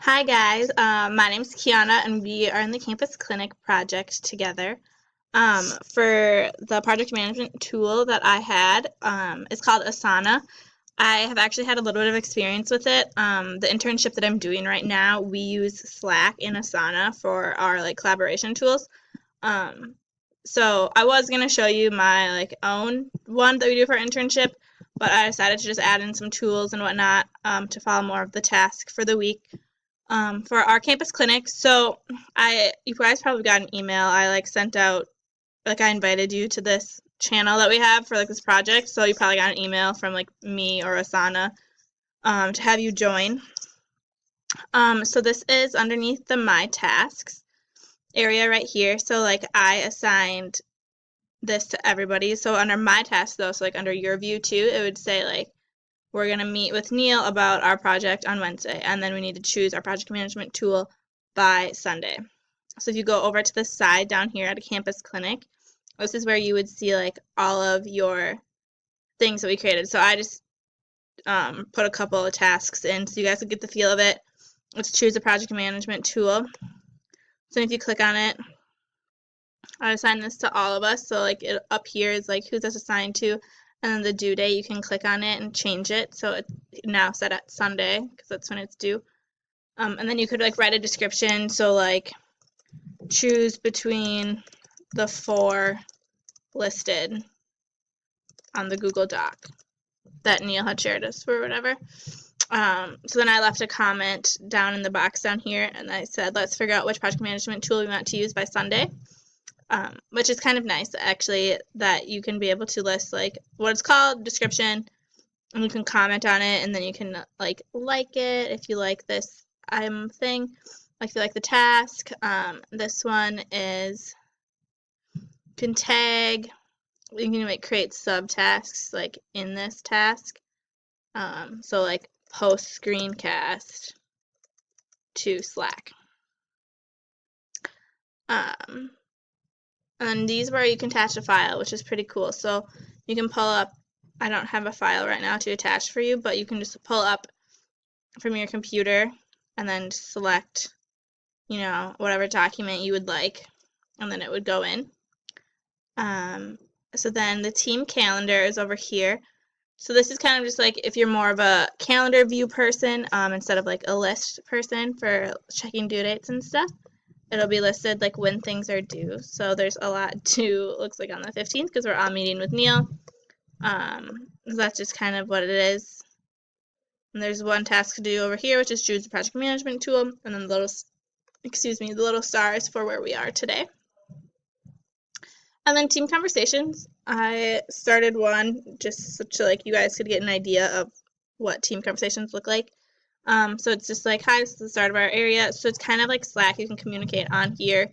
Hi guys, my name's Kiana and we are in the campus clinic project together. For the project management tool that I had, it's called Asana. I have actually had a little bit of experience with it. The internship that I'm doing right now, we use Slack and Asana for our collaboration tools. Um, so I was gonna show you my own one that we do for our internship, but I decided to just add in some tools and whatnot to follow more of the task for the week for our campus clinic. So you guys probably got an email. I sent out, I invited you to this channel that we have for this project. So you probably got an email from me or Asana to have you join. So this is underneath the My Tasks area right here. So I assigned this to everybody. So under My Tasks though, so under your view too, it would say we're going to meet with Neil about our project on Wednesday, and then we need to choose our project management tool by Sunday. So if you go over to the side down here at a campus clinic, this is where you would see all of your things that we created. So I just put a couple of tasks in so you guys can get the feel of it. Let's choose a project management tool. So if you click on it, I assign this to all of us. So it up here is who this assigned to, and then the due date, you can click on it and change it. So it's now set at Sunday because that's when it's due. And then you could write a description. So choose between the four listed on the Google Doc that Neil had shared us or whatever. So then I left a comment down in the box down here, and I said, let's figure out which project management tool we want to use by Sunday. Which is kind of nice actually that you can be able to list what it's called, description, and you can comment on it, and then you can like it if you like this thing, if you like the task. This one is you can tag, you can create subtasks in this task. So post screencast to Slack. And these where you can attach a file, which is pretty cool. So you can pull up, I don't have a file right now to attach for you, but you can just pull up from your computer and then select, whatever document you would like, and then it would go in. So then the team calendar is over here. So this is kind of just if you're more of a calendar view person instead of a list person for checking due dates and stuff. It'll be listed when things are due. So there's a lot due, looks like on the 15th, because we're all meeting with Neil. That's just kind of what it is. And there's one task to do over here, which is choose the project management tool, and then the little stars for where we are today. And then team conversations. I started one just so you guys could get an idea of what team conversations look like. So it's just hi, this is the start of our area. So it's kind of like Slack. You can communicate on here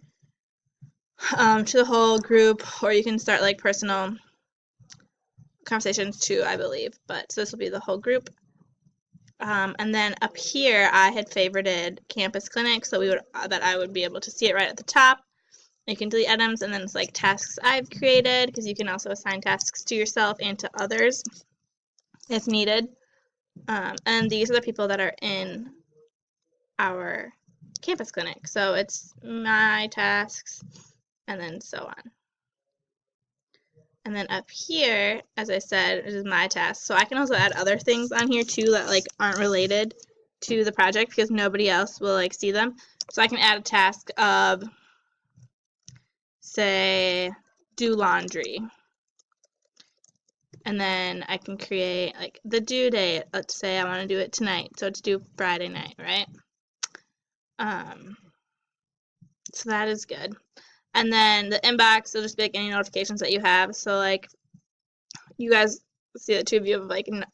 to the whole group, or you can start personal conversations too, I believe. But so this will be the whole group. And then up here, I had favorited campus clinic, so I would be able to see it right at the top. You can delete items, and then it's tasks I've created, because you can also assign tasks to yourself and to others if needed. And these are the people that are in our campus clinic. So it's my tasks, and then so on. And then up here, as I said, is my task. So I can also add other things on here too that aren't related to the project because nobody else will see them. So I can add a task of, say, do laundry. And then I can create the due date. Let's say I want to do it tonight, so it's due Friday night, right? So that is good. And then the inbox will just be any notifications that you have. So you guys see that two of you have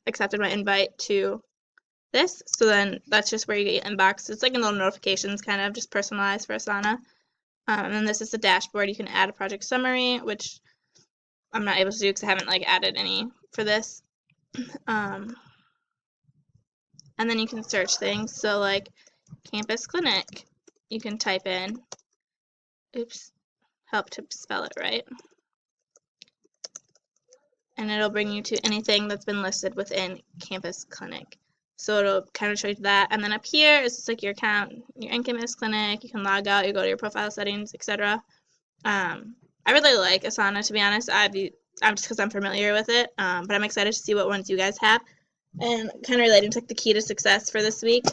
accepted my invite to this. So then that's just where you get your inbox. It's a little notifications, kind of just personalized for Asana. And then this is the dashboard. You can add a project summary, which I'm not able to do because I haven't added any for this. And then you can search things. So campus clinic, you can type in, help to spell it right. And it'll bring you to anything that's been listed within campus clinic. So it'll kind of show you that. And then up here is just like your account, your NCAMS clinic. You can log out, you go to your profile settings, etc. I really like Asana, to be honest. I'm just because I'm familiar with it, but I'm excited to see what ones you guys have. And kind of relating to like the key to success for this week,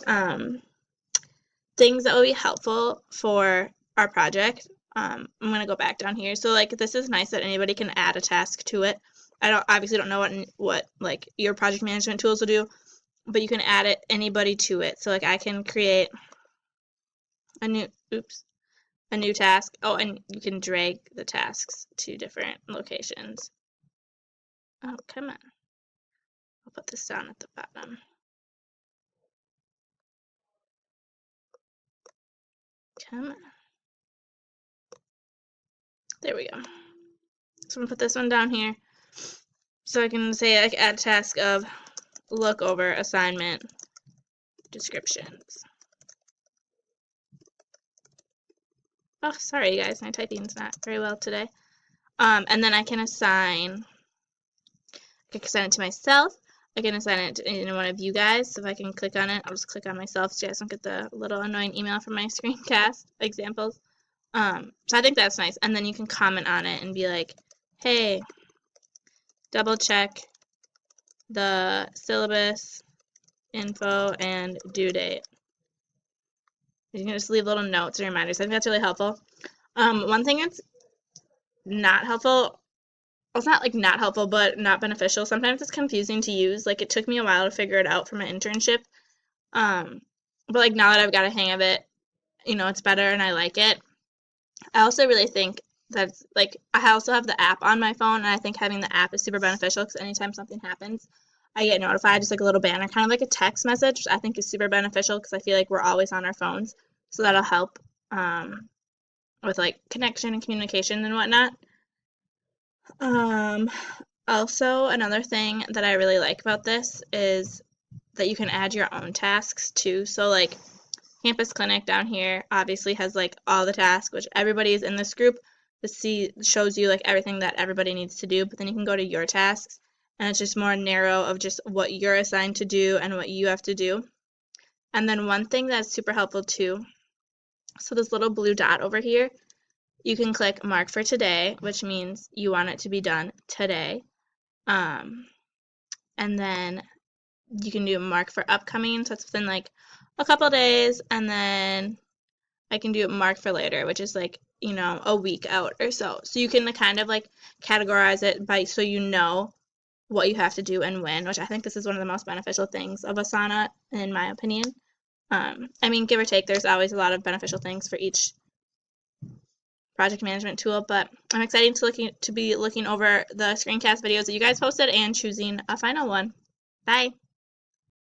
things that will be helpful for our project. I'm gonna go back down here. So like this is nice that anybody can add a task to it. I obviously don't know what like your project management tools will do, but you can add it anybody to it. So like I can create a new task. Oh, and you can drag the tasks to different locations. Oh, come on. I'll put this down at the bottom. Come on. There we go. So I'm gonna put this one down here. So I can say like add task of look over assignment descriptions. Oh, sorry you guys, my typing's not very well today. And then I can assign it to myself. I can assign it to any one of you guys. So if I can click on it, I'll just click on myself so you guys don't get the little annoying email from my screencast examples. So I think that's nice. And then you can comment on it and be like, hey, double check the syllabus info and due date. You can just leave little notes or reminders. I think that's really helpful. One thing that's not helpful, well, it's not like not helpful, but not beneficial. Sometimes it's confusing to use. Like it took me a while to figure it out for my internship. But like now that I've got a hang of it, it's better and I like it. I also really think that's like I also have the app on my phone, and I think having the app is super beneficial because anytime something happens, I get notified, just like a little banner, kind of like a text message, which I think is super beneficial because I feel like we're always on our phones, so that'll help with like connection and communication and whatnot. Also, another thing that I really like about this is that you can add your own tasks too. So like Campus Clinic down here obviously has like all the tasks, which everybody is in this group. This shows you like everything that everybody needs to do, but then you can go to your tasks and it's just more narrow of just what you're assigned to do and what you have to do. And then one thing that's super helpful too, so this little blue dot over here, you can click mark for today, which means you want it to be done today. And then you can do mark for upcoming, so it's within like a couple days, and then I can do mark for later, which is like, a week out or so. So you can kind of like categorize it by so you know what you have to do and when, which I think this is one of the most beneficial things of Asana, in my opinion. I mean, give or take, there's always a lot of beneficial things for each project management tool, but I'm excited to be looking over the screencast videos that you guys posted and choosing a final one. Bye!